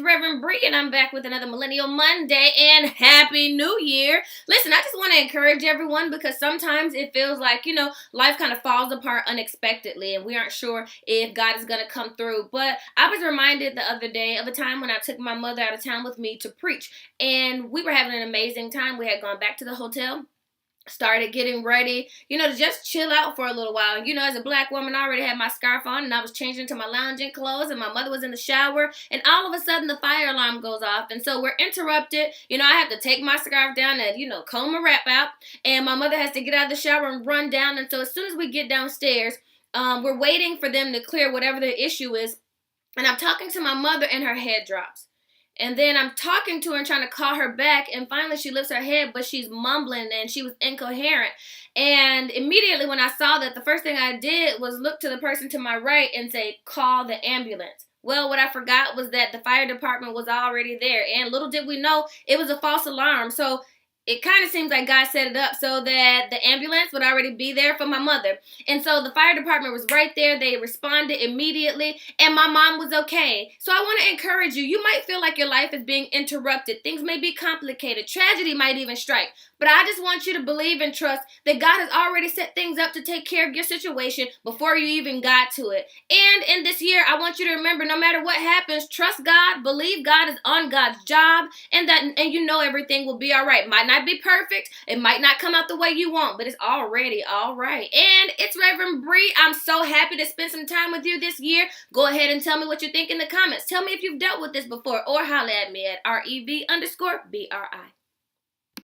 Reverend Bree, and I'm back with another Millennial Monday, and Happy New Year. Listen, I just want to encourage everyone because sometimes it feels like, life kind of falls apart unexpectedly, and we aren't sure if God is going to come through. But I was reminded the other day of a time when I took my mother out of town with me to preach, and we were having an amazing time. We had gone back to the hotel, started getting ready, to just chill out for a little while. As a black woman, I already had my scarf on and I was changing into my lounging clothes, and my mother was in the shower, and all of a sudden the fire alarm goes off, and so we're interrupted. I have to take my scarf down and, comb my wrap out, and my mother has to get out of the shower and run down. And so as soon as we get downstairs, we're waiting for them to clear whatever the issue is, and I'm talking to my mother and her head drops. And then I'm talking to her and trying to call her back, and finally she lifts her head, but she's mumbling and she was incoherent. And immediately when I saw that, the first thing I did was look to the person to my right and say, "Call the ambulance." Well, what I forgot was that the fire department was already there, and little did we know it was a false alarm. So it kind of seems like God set it up so that the ambulance would already be there for my mother. And so the fire department was right there. They responded immediately, and my mom was okay. So I want to encourage you. You might feel like your life is being interrupted. Things may be complicated. Tragedy might even strike. But I just want you to believe and trust that God has already set things up to take care of your situation before you even got to it. And in this year, I want you to remember, no matter what happens, trust God, believe God is on God's job, and everything will be all right. Might not be perfect. It might not come out the way you want, but it's already all right. And it's Reverend Bree. I'm so happy to spend some time with you this year. Go ahead and tell me what you think in the comments. Tell me if you've dealt with this before, or holler at me at REV_BRI.